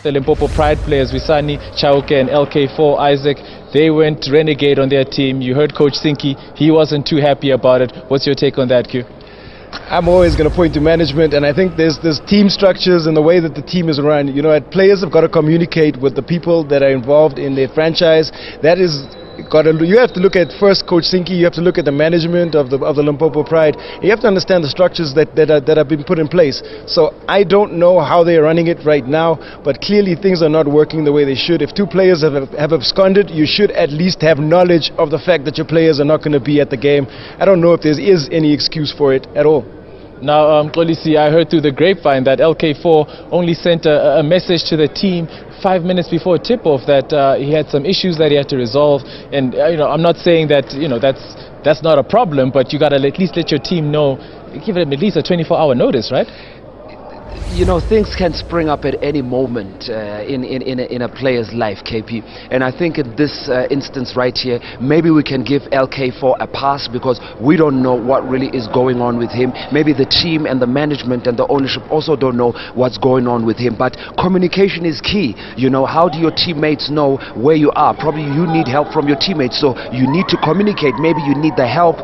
the Limpopo Pride players, Wisani, Chauke and LK4, Isaac, they went renegade on their team. You heard Coach Sinki, he wasn't too happy about it. What's your take on that, Q? I'm always going to point to management, and I think there's team structures and the way that the team is run. You know, players have got to communicate with the people that are involved in their franchise. That is you have to look at first Coach Sinki, you have to look at the management of the Limpopo Pride. You have to understand the structures that have been put in place. So I don't know how they are running it right now, but clearly things are not working the way they should. If two players have absconded, you should at least have knowledge of the fact that your players are not going to be at the game. I don't know if there is any excuse for it at all. Now, Xolisi, I heard through the grapevine that LK4 only sent a message to the team 5 minutes before tip-off that he had some issues that he had to resolve. And you know, I'm not saying that that's not a problem, but you got to at least let your team know, give them at least a 24-hour notice, right? You know, things can spring up at any moment in a player's life, KP. And I think in this instance right here, maybe we can give LK4 a pass because we don't know what really is going on with him. Maybe the team and the management and the ownership also don't know what's going on with him. But communication is key. You know, how do your teammates know where you are? Probably you need help from your teammates, so you need to communicate. Maybe you need the help,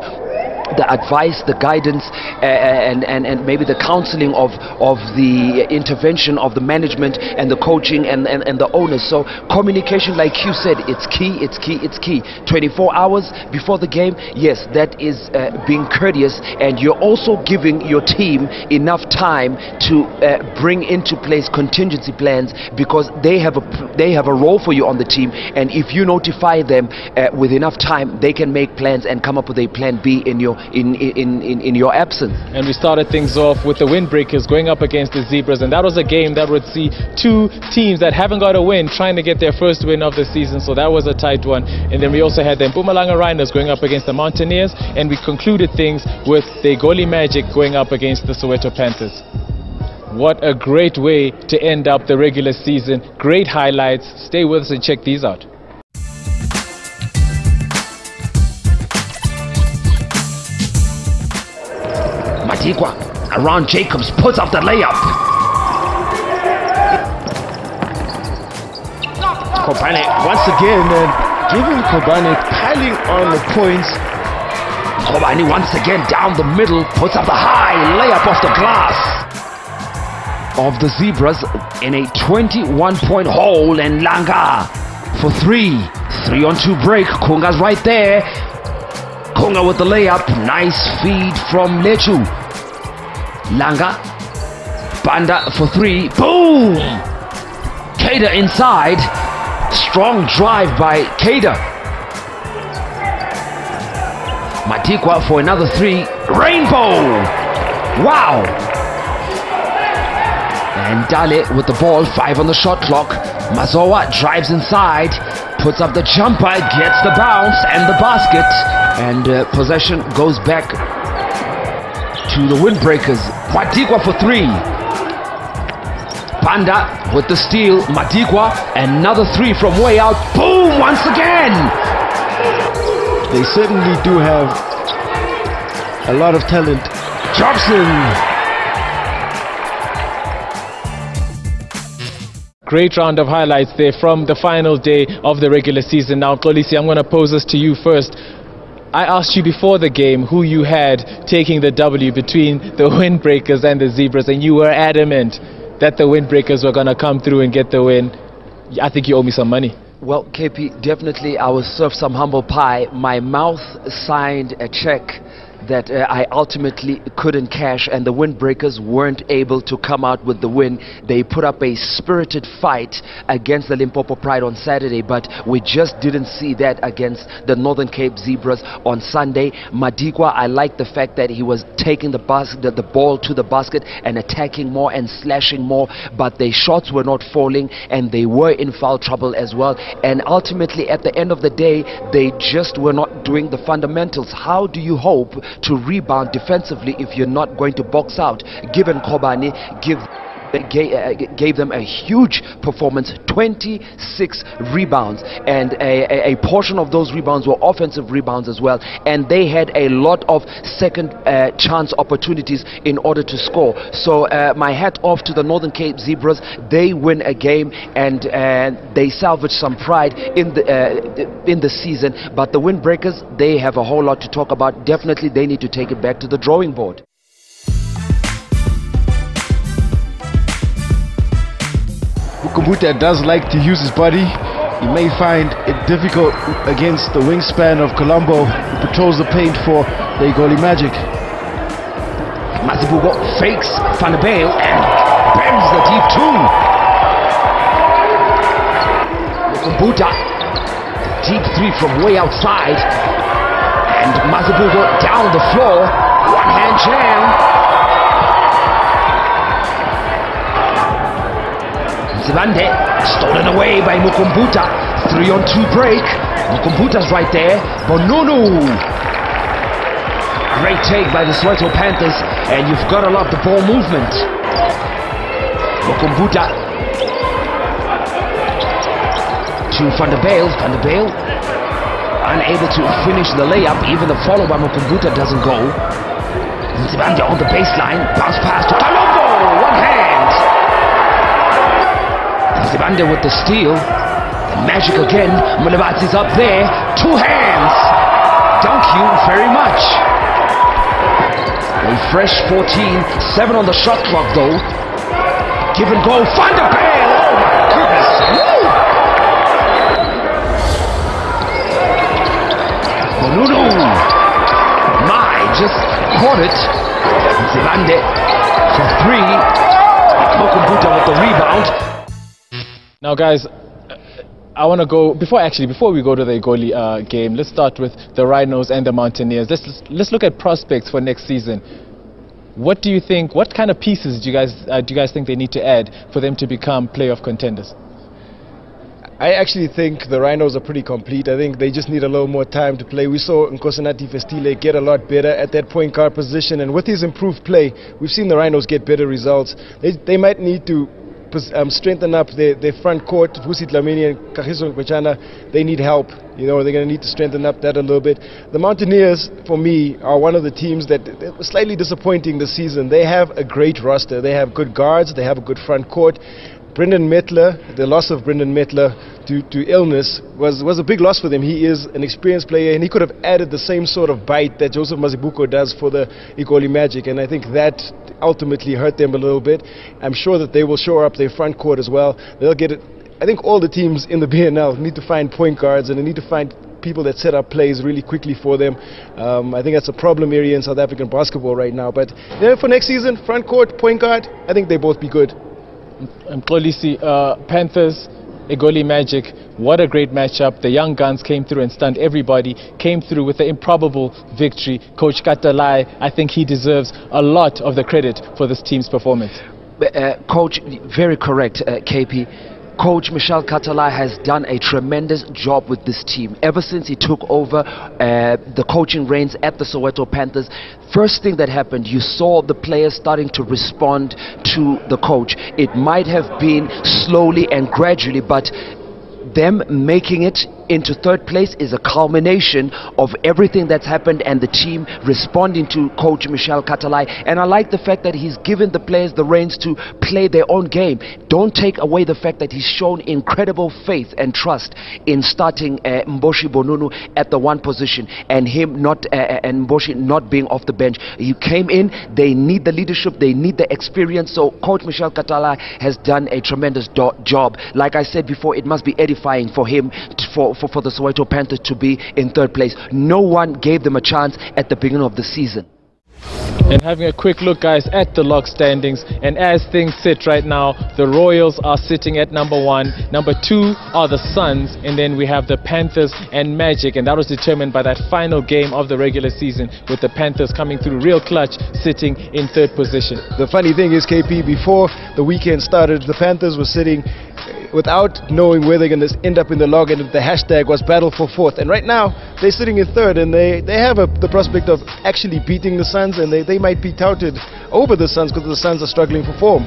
the advice, the guidance, and maybe the counseling of the intervention of the management and the coaching and the owners. So communication, like you said, it's key, it's key, it's key. 24 hours before the game, yes, that is being courteous, and you're also giving your team enough time to bring into place contingency plans, because they have a role for you on the team, and if you notify them with enough time, they can make plans and come up with a plan B in your absence. And we started things off with the Windbreakers going up against the Zebras, and that was a game that would see two teams that haven't got a win trying to get their first win of the season, so that was a tight one. And then we also had the Mpumalanga Rhinos going up against the Mountaineers, and we concluded things with the Goli Magic going up against the Soweto Panthers. What a great way to end up the regular season. Great highlights. Stay with us and check these out. Matigwa around Jacobs, puts up the layup. Kobane once again, giving Kobane piling on the points. Kobane once again down the middle, puts up the high layup off the glass of the Zebras in a 21-point hole, and Langa for 3-on-2 break. Kunga's right there. Kunga with the layup, nice feed from Lechu. Langa, Banda for 3, boom! Kader inside, strong drive by Kader. Matikwa for another 3, rainbow! Wow! And Dale with the ball, 5 on the shot clock. Mazoa drives inside, puts up the jumper, gets the bounce and the basket, and possession goes back to the Windbreakers. Matikwa for 3. Panda with the steal. Matikwa, another 3 from way out. Boom! Once again! They certainly do have a lot of talent. Jobson! Great round of highlights there from the final day of the regular season. Now, Xolisi, I'm going to pose this to you first. I asked you before the game who you had taking the W between the Windbreakers and the Zebras, and you were adamant that the Windbreakers were going to come through and get the win. I think you owe me some money. Well, KP, definitely I was served some humble pie. My mouth signed a check that I ultimately couldn't cash, and the Windbreakers weren't able to come out with the win. They put up a spirited fight against the Limpopo Pride on Saturday, but we just didn't see that against the Northern Cape Zebras on Sunday. Matikwa, I like the fact that he was taking the ball to the basket and attacking more and slashing more, but their shots were not falling and they were in foul trouble as well. And ultimately, at the end of the day, they just were not doing the fundamentals. How do you hope to rebound defensively if you're not going to box out? Given Kobane, give gave them a huge performance, 26 rebounds, and a portion of those rebounds were offensive rebounds as well, and they had a lot of second chance opportunities in order to score. So my hat off to the Northern Cape Zebras. They win a game, and they salvage some pride in the season. But the Windbreakers, they have a whole lot to talk about. Definitely they need to take it back to the drawing board. Mukumbuta does like to use his body. He may find it difficult against the wingspan of Colombo, who patrols the paint for the Igoli Magic. Mazibuko fakes Van der Bijl and buries the deep two. Mukumbuta, deep three from way outside, and Mazibuko down the floor, one-hand jam. Zibande stolen away by Mukumbuta. 3-on-2 break. Mukumbuta's right there. Bonunu. Great take by the Soweto Panthers, and you've got to love the ball movement. Mukumbuta to Van der Bijl. Van der Bijl unable to finish the layup. Even the follow by Mukumbuta doesn't go. Zibande on the baseline. Bounce pass to Colombo. One hand. Zibande with the steal. The Magic again. Mulebatsi's up there. Two hands. Thank you very much. A fresh 14. 7 on the shot clock though. Give and go. Van der Bijl. Oh my goodness. Woo! Bonunu. My, just caught it. Zibande for 3. Mukumbuta with the rebound. Now guys, I want to go, before we go to the Igoli game, let's start with the Rhinos and the Mountaineers. Let's look at prospects for next season. What do you think, what kind of pieces do you guys think they need to add for them to become playoff contenders? I actually think the Rhinos are pretty complete. I think they just need a little more time to play. We saw Nkosinati Festile get a lot better at that point guard position, and with his improved play, we've seen the Rhinos get better results. They might need to strengthen up their front court. Vusi Dlamini and Kagiso Nkwechana, they need help. You know, they're going to need to strengthen up that a little bit. The Mountaineers, for me, are one of the teams that were slightly disappointing this season. They have a great roster. They have good guards. They have a good front court. Brendan Mettler, the loss of Brendan Mettler to illness was a big loss for them. He is an experienced player, and he could have added the same sort of bite that Joseph Mazibuko does for the Igoli Magic, and I think that ultimately hurt them a little bit. I'm sure that they will shore up their front court as well. They'll get it. I think all the teams in the BNL need to find point guards, and they need to find people that set up plays really quickly for them. I think that's a problem area in South African basketball right now. But for next season, front court, point guard, I think they both be good. Mxolisi, Panthers, Igoli Magic, what a great matchup. The young guns came through and stunned everybody, came through with the improbable victory. Coach Katalai, I think he deserves a lot of the credit for this team's performance. Coach, very correct, KP. Coach Michel Katalai has done a tremendous job with this team. Ever since he took over the coaching reins at the Soweto Panthers, first thing that happened, you saw the players starting to respond to the coach. It might have been slowly and gradually, but them making it into third place is a culmination of everything that's happened and the team responding to Coach Michel Katalai. And I like the fact that he's given the players the reins to play their own game. Don't take away the fact that he's shown incredible faith and trust in starting Mboshi Bonunu at the one position, and him not and Mboshi not being off the bench. He came in. They need the leadership. They need the experience. So Coach Michel Katalai has done a tremendous job. Like I said before, it must be edifying for him for the Soweto Panthers to be in third place. No one gave them a chance at the beginning of the season. And having a quick look, guys, at the log standings, and as things sit right now, the Royals are sitting at number 1, number 2 are the Suns, and then we have the Panthers and Magic, and that was determined by that final game of the regular season, with the Panthers coming through real clutch, sitting in third position. The funny thing is, KP, before the weekend started, the Panthers were sitting without knowing where they're going to end up in the log, and the hashtag was battle for fourth. And right now they're sitting in third, and they have the prospect of actually beating the Suns, and they might be touted over the Suns because the Suns are struggling for form.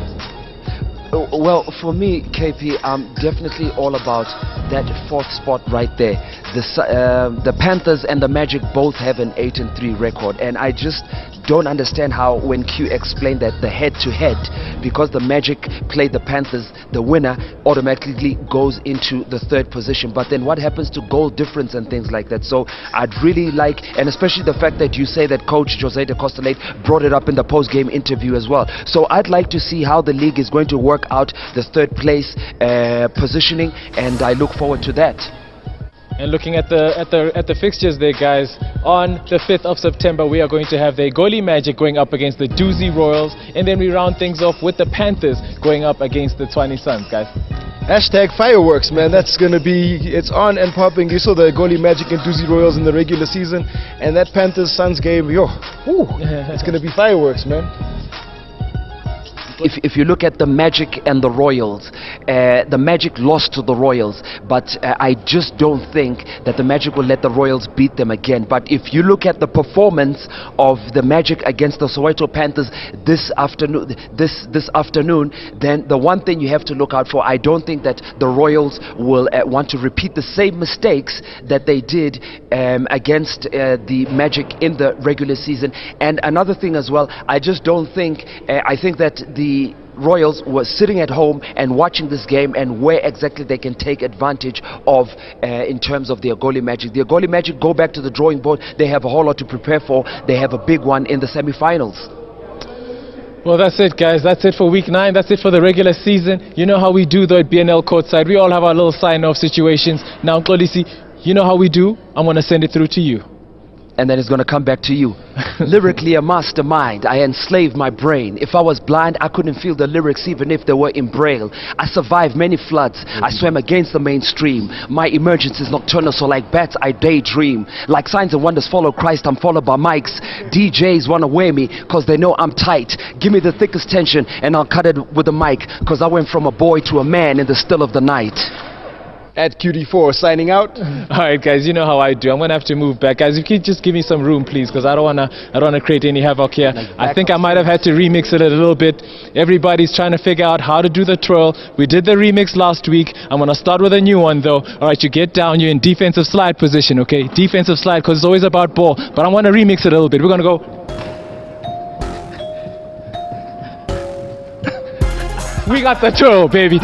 Well, for me, KP, I'm definitely all about that fourth spot right there. The Panthers and the Magic both have an 8-3 record, and I just don't understand how, when Q explained that the head-to-head, because the Magic played the Panthers, the winner automatically goes into the third position. But then what happens to goal difference and things like that? So I'd really like, and especially the fact that you say that Coach Jose de Costelate brought it up in the post-game interview as well. So I'd like to see how the league is going to work out the third place positioning, and I look forward to that. And looking at the fixtures there, guys, on the 5th of September, we are going to have the Egoli Magic going up against the Doozy Royals, and then we round things off with the Panthers going up against the Tshwane Suns, guys. Hashtag fireworks, man. That's going to be, it's on and popping. You saw the Egoli Magic and Doozy Royals in the regular season, and that Panthers-Suns game, it's going to be fireworks, man. If you look at the Magic and the Royals, the Magic lost to the Royals, but I just don't think that the Magic will let the Royals beat them again. But if you look at the performance of the Magic against the Soweto Panthers this afternoon, then the one thing you have to look out for, I don't think that the Royals will want to repeat the same mistakes that they did against the Magic in the regular season. And another thing as well, I just don't think, I think that the Royals were sitting at home and watching this game, and where exactly they can take advantage of in terms of the Egoli Magic. The Egoli Magic go back to the drawing board. They have a whole lot to prepare for. They have a big one in the semi-finals. Well, that's it, guys. That's it for week 9. That's it for the regular season. You know how we do, though, at BNL Courtside. We all have our little sign-off situations. Now, Nkolisi, you know how we do. I'm going to send it through to you. And then it's going to come back to you. Lyrically a mastermind, I enslaved my brain. If I was blind, I couldn't feel the lyrics even if they were in braille. I survived many floods. I swam against the mainstream. My emergence is nocturnal, so like bats I daydream. Like signs and wonders follow Christ, I'm followed by mics. DJs want to wear me cause they know I'm tight. Give me the thickest tension and I'll cut it with a mic, cause I went from a boy to a man in the still of the night. At QD4 signing out. Alright, guys, you know how I do. I'm gonna have to move back, guys. If you could just give me some room, please, because I don't wanna create any havoc here. I think I might have had to remix it a little bit. Everybody's trying to figure out how to do the twirl. We did the remix last week. I'm gonna start with a new one though. Alright, you get down, you're in defensive slide position, okay? Defensive slide, because it's always about ball. But I wanna remix it a little bit. We're gonna go. We got the twirl, baby.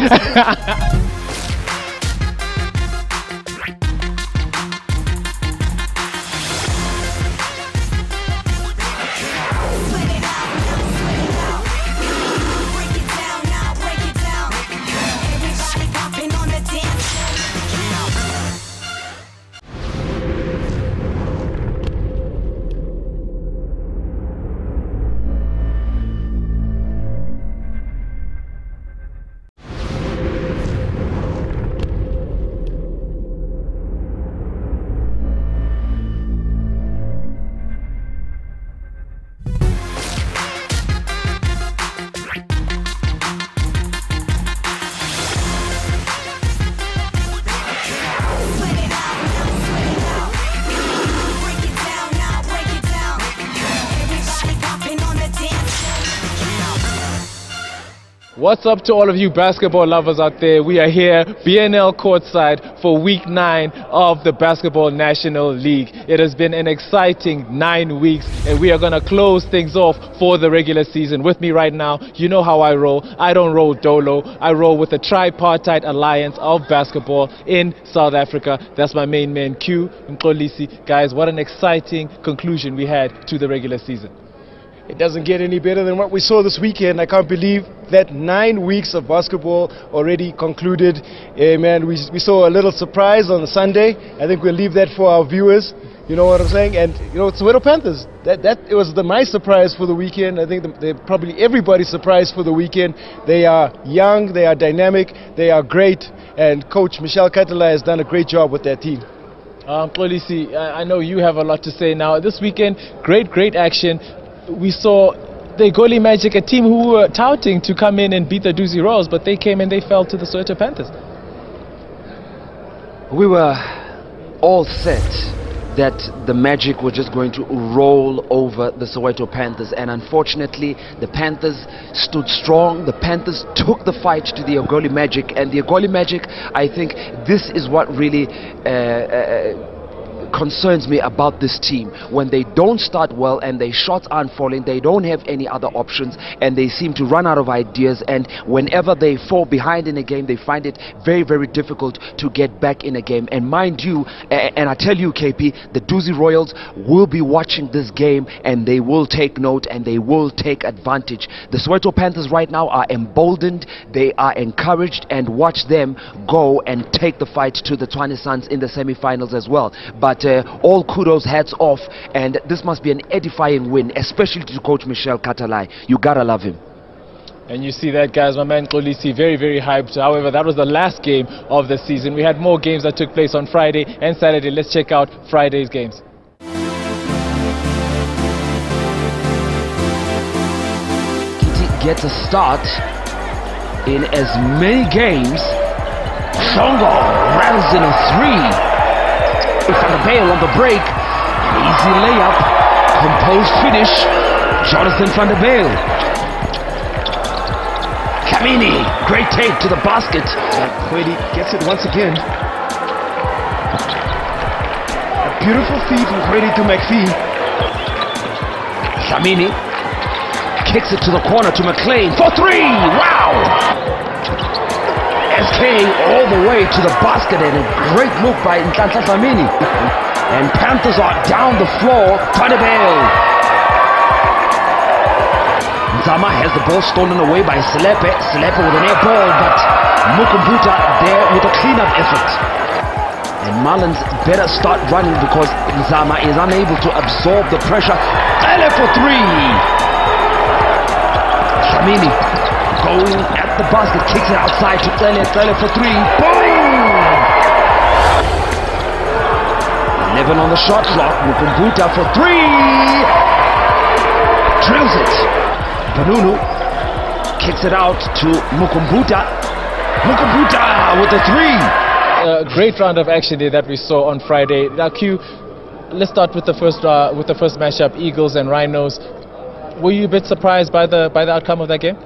What's up to all of you basketball lovers out there? We are here, BNL Courtside, for week 9 of the Basketball National League. It has been an exciting 9 weeks, and we are going to close things off for the regular season. With me right now, you know how I roll. I don't roll dolo. I roll with the tripartite alliance of basketball in South Africa. That's my main man, Q Nkolisi. Guys, what an exciting conclusion we had to the regular season. It doesn't get any better than what we saw this weekend. I can't believe that 9 weeks of basketball already concluded. Man, we saw a little surprise on Sunday. I think we'll leave that for our viewers. You know what I'm saying? And you know, Soweto Panthers. It was my surprise for the weekend. I think they're probably everybody's surprise for the weekend. They are young, they are dynamic, they are great, and Coach Michelle Katala has done a great job with that team. Polisi, I know you have a lot to say now. This weekend, great action. We saw the Egoli Magic, a team who were touting to come in and beat the Doozy Royals, but they came and they fell to the Soweto Panthers. We were all set that the Magic were just going to roll over the Soweto Panthers, and unfortunately the Panthers stood strong. The Panthers took the fight to the Egoli Magic, and the Egoli Magic, I think this is what really concerns me about this team. When they don't start well and their shots aren't falling, they don't have any other options, and they seem to run out of ideas, and whenever they fall behind in a game, they find it very, very difficult to get back in a game. And mind you, and I tell you, KP, the Duzi Royals will be watching this game, and they will take note and they will take advantage. The Soweto Panthers right now are emboldened, they are encouraged, and watch them go and take the fight to the Tshwane Suns in the semi-finals as well. But all kudos, hats off, and this must be an edifying win, especially to Coach Michel Katalai. You gotta love him. And you see that, guys, my man Xolisi, very, very hyped. However, that was the last game of the season. We had more games that took place on Friday and Saturday. Let's check out Friday's games. Kitty gets a start in as many games. Shongo rattles in a 3. Van der Bale on the break, an easy layup, composed finish, Jonathan Van der Bale. Kamini, great take to the basket. Kwedi gets it once again. A beautiful feed from Kwedi to McPhee. Kamini kicks it to the corner to McLean for 3. Wow! SK all the way to the basket, and a great look by Nhlanhla Dlamini. And Panthers are down the floor. Van der Bale. Nzama has the ball stolen away by Selepe. Selepe with an air ball, but Mukumbuta there with a cleanup effort. And Mullins better start running because Nzama is unable to absorb the pressure. Ele for 3. Dlamini going at the basket, kicks it outside to Ele for 3. Boom! 11 on the shot clock. Mukumbuta for 3. Drills it. Vanunu kicks it out to Mukumbuta. Mukumbuta with the 3. A great round of action there that we saw on Friday. Now, Q, let's start with the first matchup, Eagles and Rhinos. Were you a bit surprised by the outcome of that game?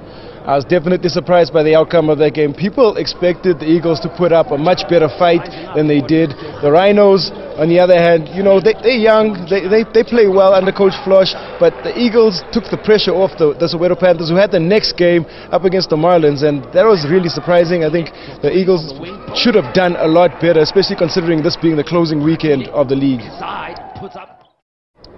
I was definitely surprised by the outcome of that game. People expected the Eagles to put up a much better fight than they did. The Rhinos, on the other hand, you know, they're young, they play well under Coach Flosh, but the Eagles took the pressure off the Soweto Panthers, who had the next game up against the Marlins, and that was really surprising. I think the Eagles should have done a lot better, especially considering this being the closing weekend of the league.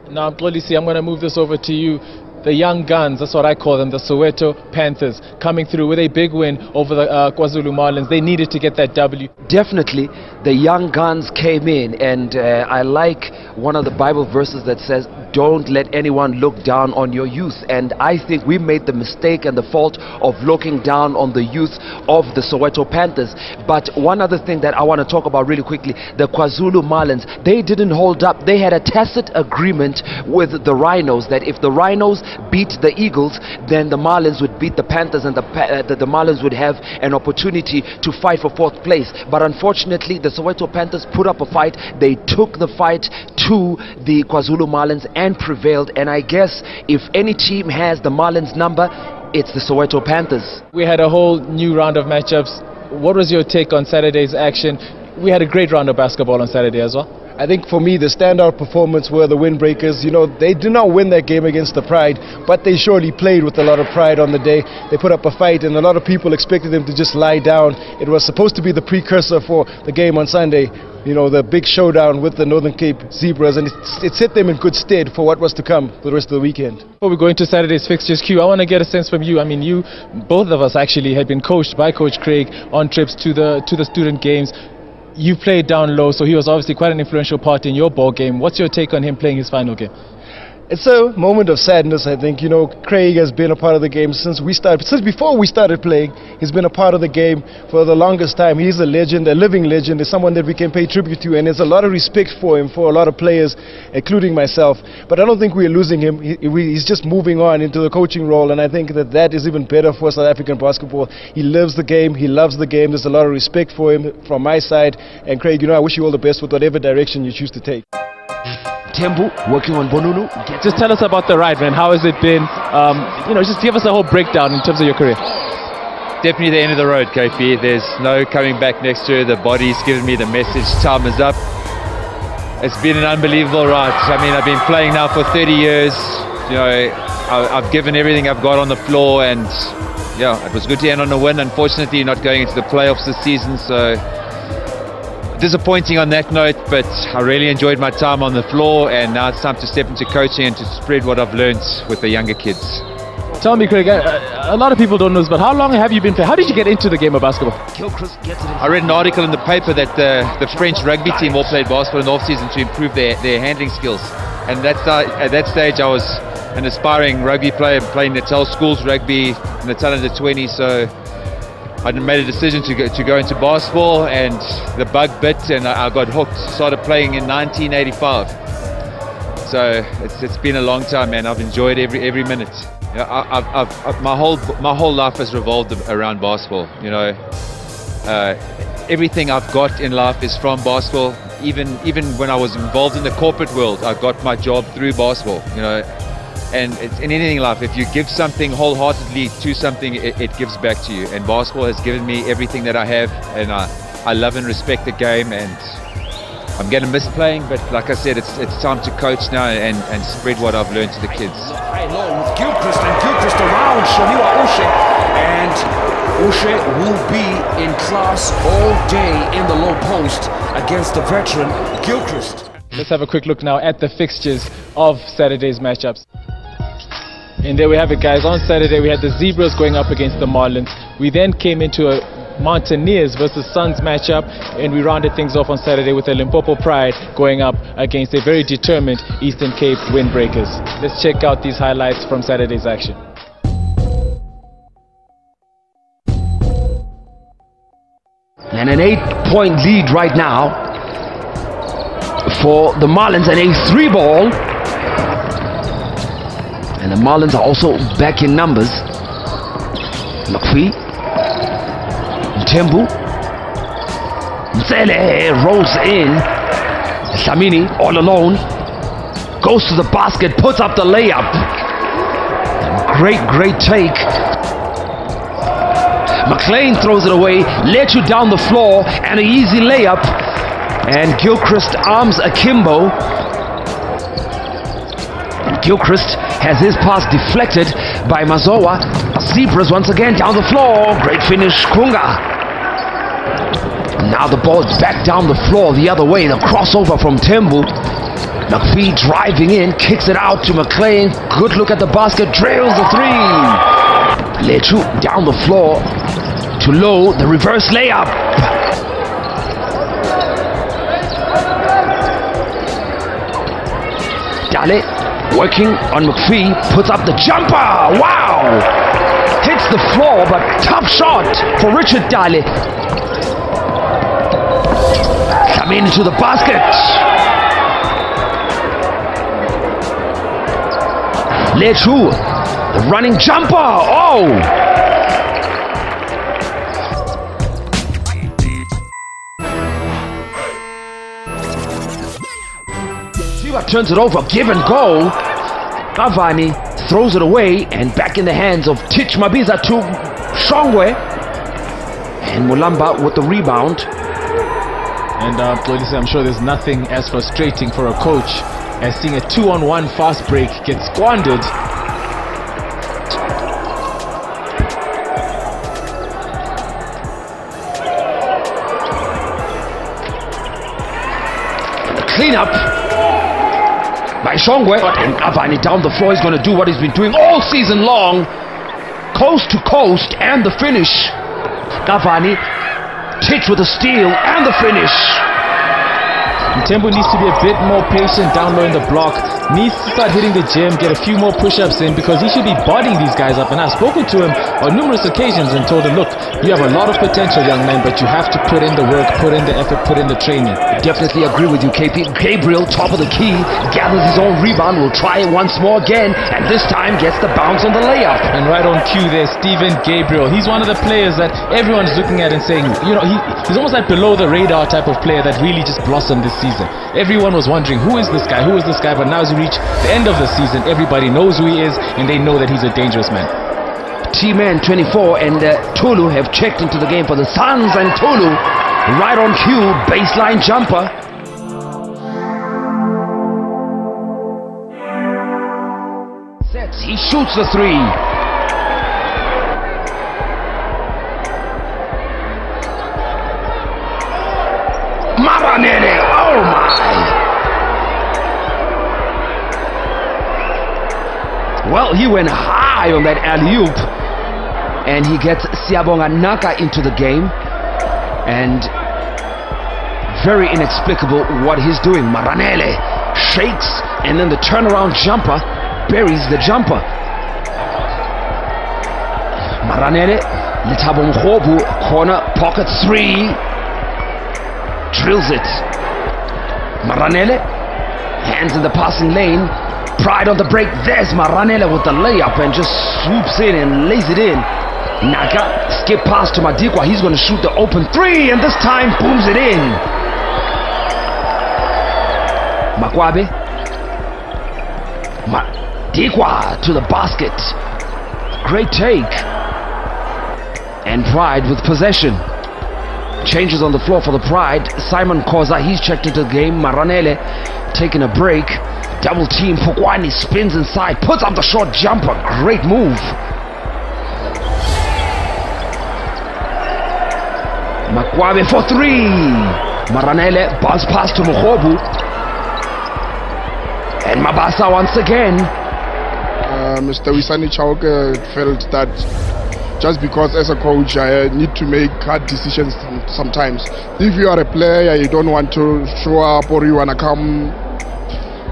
Now, Xolisi, I'm going to move this over to you. The young guns, that's what I call them, the Soweto Panthers, coming through with a big win over the KwaZulu Marlins. They needed to get that W. Definitely, the young guns came in, and I like one of the Bible verses that says, don't let anyone look down on your youth. And I think we made the mistake and the fault of looking down on the youth of the Soweto Panthers. But one other thing that I want to talk about really quickly, the KwaZulu Marlins, they didn't hold up. They had a tacit agreement with the Rhinos that if the Rhinos beat the Eagles, then the Marlins would beat the Panthers, and the Marlins would have an opportunity to fight for 4th place. But unfortunately, the Soweto Panthers put up a fight. They took the fight to the KwaZulu Marlins and prevailed. And I guess if any team has the Marlins number, it's the Soweto Panthers. We had a whole new round of matchups. What was your take on Saturday's action? We had a great round of basketball on Saturday as well. I think for me the standout performance were the windbreakers. You know, they did not win that game against the Pride, but they surely played with a lot of pride on the day. They put up a fight, and a lot of people expected them to just lie down. It was supposed to be the precursor for the game on Sunday, you know, the big showdown with the Northern Cape Zebras, and it set them in good stead for what was to come for the rest of the weekend. Before we go into Saturday's fixtures, Q, I want to get a sense from you. I mean, both of us actually had been coached by Coach Craig on trips to the student games. You played down low, so he was obviously quite an influential part in your ball game. What's your take on him playing his final game? It's a moment of sadness, I think. You know, Craig has been a part of the game since before we started playing. He's been a part of the game for the longest time. He's a legend, a living legend. He's someone that we can pay tribute to, and there's a lot of respect for him, for a lot of players, including myself. But I don't think we're losing him. He's just moving on into the coaching role, and I think that is even better for South African basketball. He lives the game. He loves the game. There's a lot of respect for him from my side. And Craig, you know, I wish you all the best with whatever direction you choose to take. Tembu working on Bonunu. Just tell us about the ride, man. How has it been? Just give us a whole breakdown in terms of your career. Definitely the end of the road, KP. There's no coming back next year. The body's given me the message, time is up. It's been an unbelievable ride. I mean, I've been playing now for 30 years. I've given everything I've got on the floor, and yeah, it was good to end on a win. Unfortunately, not going into the playoffs this season, so disappointing on that note, but I really enjoyed my time on the floor, and now it's time to step into coaching and to spread what I've learned with the younger kids. Tell me, Craig, a lot of people don't know this, but how long have you been playing? How did you get into the game of basketball? I read an article in the paper that the French rugby team all played basketball in the off-season to improve their handling skills. And at that stage, I was an aspiring rugby player, playing Natal Schools rugby in Natal under 20, so I made a decision to go into basketball, and the bug bit, and I got hooked. Started playing in 1985. So it's been a long time, man. I've enjoyed every minute. My whole life has revolved around basketball. Everything I've got in life is from basketball. Even when I was involved in the corporate world, I got my job through basketball. And it's in anything in life, if you give something wholeheartedly to something, it gives back to you. And basketball has given me everything that I have, and I love and respect the game, and I'm going to miss playing, but like I said, it's time to coach now and spread what I've learned to the kids. With Gilchrist around Shaniwa Ushe, and Ushe will be in class all day in the low post against the veteran Gilchrist. Let's have a quick look now at the fixtures of Saturday's matchups. And there we have it, guys. On Saturday we had the Zebras going up against the Marlins. We then came into a Mountaineers versus Suns matchup, and we rounded things off on Saturday with the Limpopo Pride going up against a very determined Eastern Cape Windbreakers. Let's check out these highlights from Saturday's action. And an 8-point lead right now for the Marlins, and a 3-ball. And the Marlins are also back in numbers. McPhee, Tembu, Mzele rolls in. Shamini all alone, goes to the basket, puts up the layup. Great take. McLean throws it away, led you down the floor, and an easy layup. And Gilchrist arms akimbo. Gilchrist has his pass deflected by Mazowa. Zebras once again down the floor. Great finish, Kunga. Now the ball is back down the floor the other way. The crossover from Tembu. McPhee driving in, kicks it out to McLean. Good look at the basket, drills the three. Lechu down the floor to Low, the reverse layup. Dale working on McPhee, puts up the jumper. Wow! Hits the floor, but tough shot for Richard Dale. Coming into the basket. Lechu, the running jumper. Oh! Turns it over, give and go. Cavani throws it away, and back in the hands of Tich Mabiza to Shongwe. And Mulamba with the rebound. And I'm sure there's nothing as frustrating for a coach as seeing a 2-on-1 fast break get squandered. Cleanup by Shongwe, and Avani down the floor. He's going to do what he's been doing all season long, coast to coast, and the finish. Avani, Tich with the steal and the finish. And Tembu needs to be a bit more patient down low in the block, needs to start hitting the gym, get a few more push-ups in, because he should be bodying these guys up. And I've spoken to him on numerous occasions and told him, look, you have a lot of potential, young man, but you have to put in the work, put in the effort, put in the training. Definitely agree with you, KP. Gabriel, top of the key, gathers his own rebound, will try it once more again, and this time gets the bounce on the layup. And right on cue there, Stephen Gabriel. He's one of the players that everyone's looking at and saying, you know, he's almost like below the radar type of player that really just blossomed this season. Everyone was wondering, who is this guy? Who is this guy? But now as we reach the end of the season, everybody knows who he is, and they know that he's a dangerous man. T-Man 24 and Tulu have checked into the game for the Suns, and Tulu right on cue, baseline jumper. Sets, he shoots the three. Maranele, oh my! Well, he went high on that alley-oop, and he gets Siyabonga Naka into the game, and very inexplicable what he's doing. Maranele shakes, and then the turnaround jumper buries the jumper. Maranele, Lethabo Mkhobu, corner, pocket three. Drills it. Maranele, hands in the passing lane. Pride on the break. There's Maranele with the layup and just swoops in and lays it in. Naka, skip pass to Madikwa. He's going to shoot the open three, and this time booms it in. Makwabe. Madikwa to the basket. Great take. And Pride with possession. Changes on the floor for the Pride. Simon Koza, he's checked into the game. Maranele taking a break. Double team. Fukwani spins inside, puts up the short jumper. Great move. Makwabe for three. Maranele bounce pass to Mkhobu. And Mabasa once again. Mr. Wisani Chauke felt that just because as a coach I need to make hard decisions sometimes. If you are a player, you don't want to show up or you want to come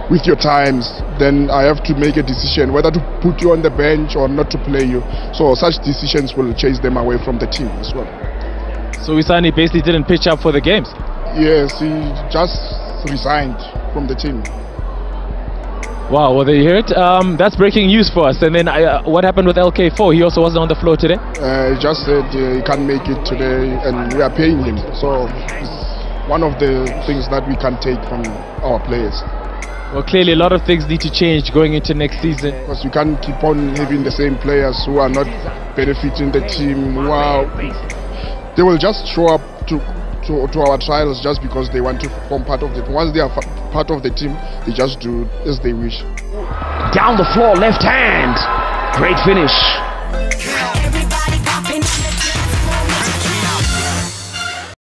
with your times, then I have to make a decision whether to put you on the bench or not to play you. So such decisions will chase them away from the team as well. So Wisani basically didn't pitch up for the games? Yes, he just resigned from the team. Wow, well there you hear it. That's breaking news for us. And then what happened with LK4? He also wasn't on the floor today? He just said he can't make it today and we are paying him. So it's one of the things that we can take from our players. Well, clearly a lot of things need to change going into next season. Because you can't keep on having the same players who are not benefiting the team. Wow. They will just show up to our trials just because they want to form part of it. Once they are part of the team, they just do as they wish. Down the floor, left hand. Great finish.